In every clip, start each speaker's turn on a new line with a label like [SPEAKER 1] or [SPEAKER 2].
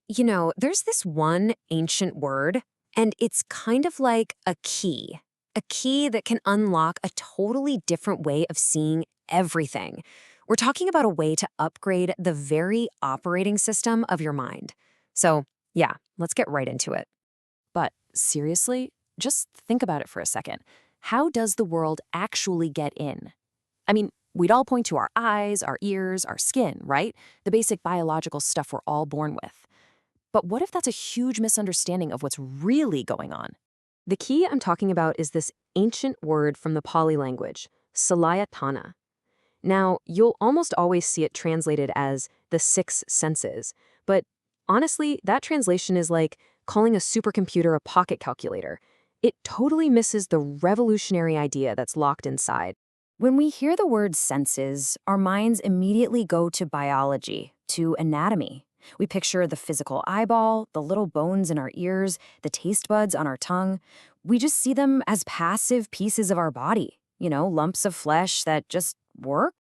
[SPEAKER 1] There's this one ancient word, and it's kind of like a key that can unlock a totally different way of seeing everything. We're talking about a way to upgrade the very operating system of your mind. So, yeah, let's get right into it.
[SPEAKER 2] But seriously, just think about it for a second. How does the world actually get in? I mean, we'd all point to our eyes, our ears, our skin, right? The basic biological stuff we're all born with. But what if that's a huge misunderstanding of what's really going on?
[SPEAKER 1] The key I'm talking about is this ancient word from the Pali language, Saḻāyatana. Now, you'll almost always see it translated as the six senses, but honestly, that translation is like calling a supercomputer a pocket calculator. It totally misses the revolutionary idea that's locked inside.
[SPEAKER 3] When we hear the word senses, our minds immediately go to biology, to anatomy. We picture the physical eyeball, the little bones in our ears, the taste buds on our tongue. We just see them as passive pieces of our body, lumps of flesh that just work.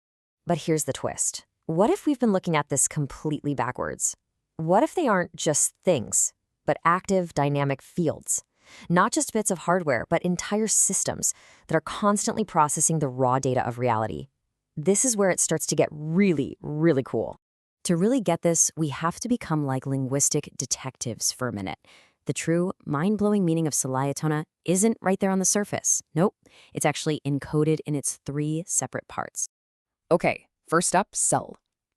[SPEAKER 2] But here's the twist. What if we've been looking at this completely backwards? What if they aren't just things, but active, dynamic fields? Not just bits of hardware, but entire systems that are constantly processing the raw data of reality. This is where it starts to get really, really cool. To really get this, we have to become like linguistic detectives for a minute. The true, mind-blowing meaning of Saḻāyatana isn't right there on the surface. Nope, it's actually encoded in its three separate parts.
[SPEAKER 4] Okay, first up, Saḻ.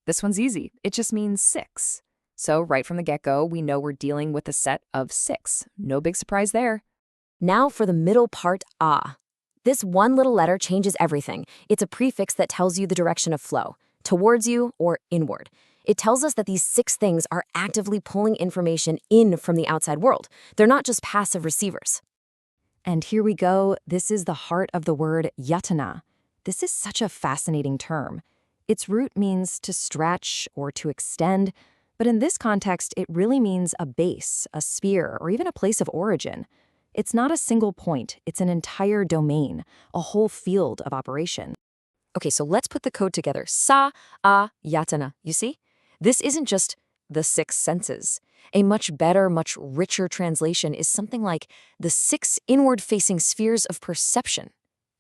[SPEAKER 4] This one's easy. It just means six. So right from the get-go, we know we're dealing with a set of six. No big surprise there.
[SPEAKER 2] Now for the middle part, A. This one little letter changes everything. It's a prefix that tells you the direction of flow, towards you or inward. It tells us that these six things are actively pulling information in from the outside world. They're not just passive receivers. And here we go. This is the heart of the word yatana. This is such a fascinating term. Its root means to stretch or to extend, but in this context, it really means a base, a sphere, or even a place of origin. It's not a single point. It's an entire domain, a whole field of operation. Okay, so let's put the code together. Saḷāyatana, you see? This isn't just the six senses. A much better, much richer translation is something like the six inward-facing spheres of perception.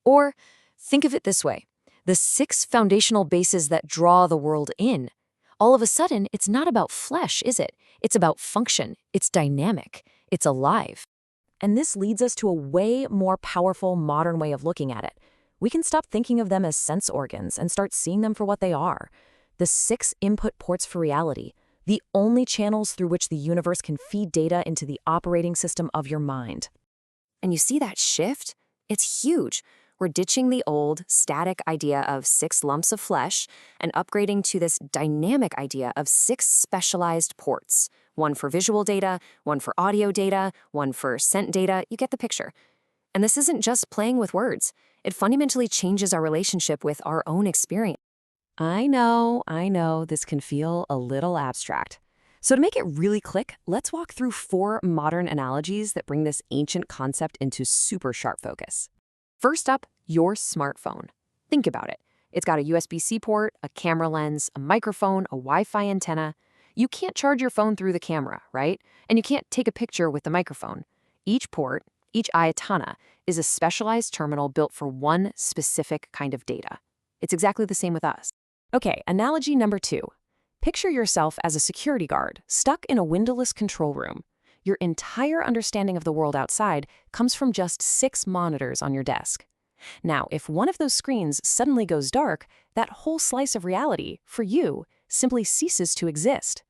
[SPEAKER 2] Or think of it this way, the six foundational bases that draw the world in. All of a sudden, it's not about flesh, is it? It's about function. It's dynamic. It's alive. And this leads us to a way more powerful modern way of looking at it. We can stop thinking of them as sense organs and start seeing them for what they are. The six input ports for reality, the only channels through which the universe can feed data into the operating system of your mind.
[SPEAKER 1] And you see that shift? It's huge. We're ditching the old, static idea of six lumps of flesh and upgrading to this dynamic idea of six specialized ports. One for visual data, one for audio data, one for scent data. You get the picture. And this isn't just playing with words. It fundamentally changes our relationship with our own experience.
[SPEAKER 2] I know, this can feel a little abstract. So to make it really click, let's walk through 4 modern analogies that bring this ancient concept into super sharp focus.
[SPEAKER 1] First up, your smartphone. Think about it. It's got a USB-C port, a camera lens, a microphone, a Wi-Fi antenna. You can't charge your phone through the camera, right? And you can't take a picture with the microphone. Each port, each ayatana, is a specialized terminal built for one specific kind of data. It's exactly the same with us.
[SPEAKER 2] Okay, analogy number 2. Picture yourself as a security guard stuck in a windowless control room. Your entire understanding of the world outside comes from just 6 monitors on your desk. Now, if one of those screens suddenly goes dark, that whole slice of reality, for you, simply ceases to exist.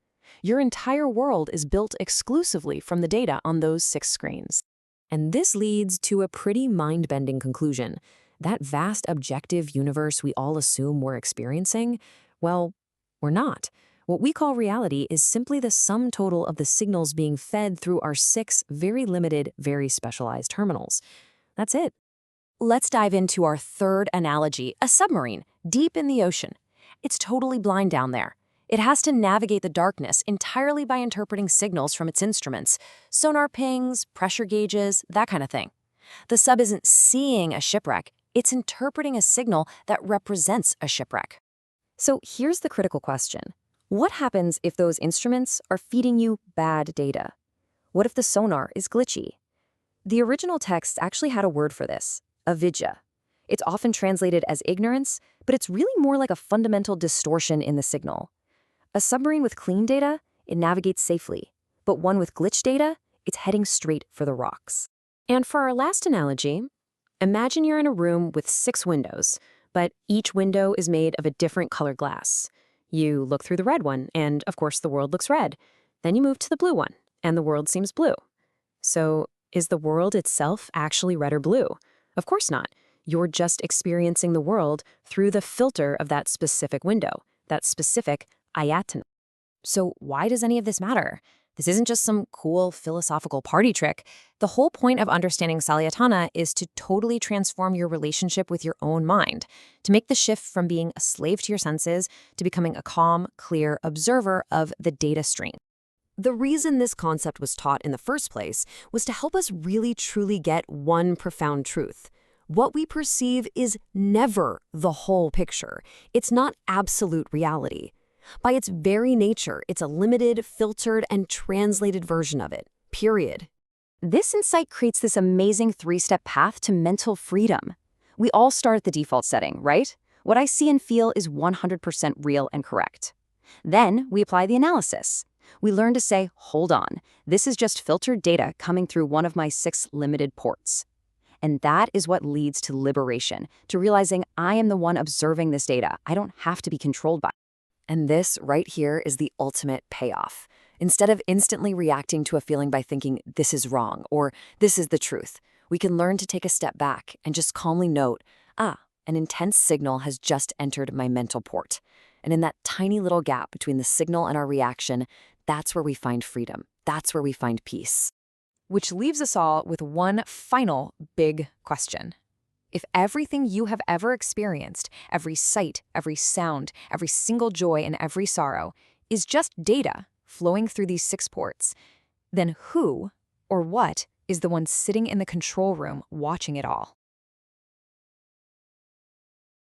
[SPEAKER 2] Your entire world is built exclusively from the data on those 6 screens.
[SPEAKER 1] And this leads to a pretty mind-bending conclusion. That vast objective universe we all assume we're experiencing, well, we're not. What we call reality is simply the sum total of the signals being fed through our 6 very limited, very specialized terminals. That's it.
[SPEAKER 2] Let's dive into our third analogy, a submarine, deep in the ocean. It's totally blind down there. It has to navigate the darkness entirely by interpreting signals from its instruments, sonar pings, pressure gauges, that kind of thing. The sub isn't seeing a shipwreck, it's interpreting a signal that represents a shipwreck.
[SPEAKER 1] So here's the critical question.
[SPEAKER 2] What happens if those instruments are feeding you bad data? What if the sonar is glitchy? The original text actually had a word for this, avidya. It's often translated as ignorance, but it's really more like a fundamental distortion in the signal. A submarine with clean data, it navigates safely, but one with glitched data, it's heading straight for the rocks. And for our last analogy, imagine you're in a room with 6 windows, but each window is made of a different color glass. You look through the red one, and of course the world looks red. Then you move to the blue one, and the world seems blue. So, is the world itself actually red or blue? Of course not. You're just experiencing the world through the filter of that specific window, that specific Saڵāyatana. So why does any of this matter? This isn't just some cool philosophical party trick. The whole point of understanding Saڵāyatana is to totally transform your relationship with your own mind, to make the shift from being a slave to your senses to becoming a calm, clear observer of the data stream. The reason this concept was taught in the first place was to help us really truly get one profound truth. What we perceive is never the whole picture. It's not absolute reality. By its very nature, it's a limited, filtered, and translated version of it, period. This insight creates this amazing 3-step path to mental freedom. We all start at the default setting, right? What I see and feel is 100% real and correct. Then we apply the analysis. We learn to say, hold on, this is just filtered data coming through one of my 6 limited ports. And that is what leads to liberation, to realizing I am the one observing this data. I don't have to be controlled by it. And this right here is the ultimate payoff. Instead of instantly reacting to a feeling by thinking this is wrong or this is the truth, we can learn to take a step back and just calmly note, an intense signal has just entered my mental port. And in that tiny little gap between the signal and our reaction, that's where we find freedom. That's where we find peace.
[SPEAKER 4] Which leaves us all with one final big question. If everything you have ever experienced, every sight, every sound, every single joy and every sorrow, is just data flowing through these 6 ports, then who or what is the one sitting in the control room watching it all?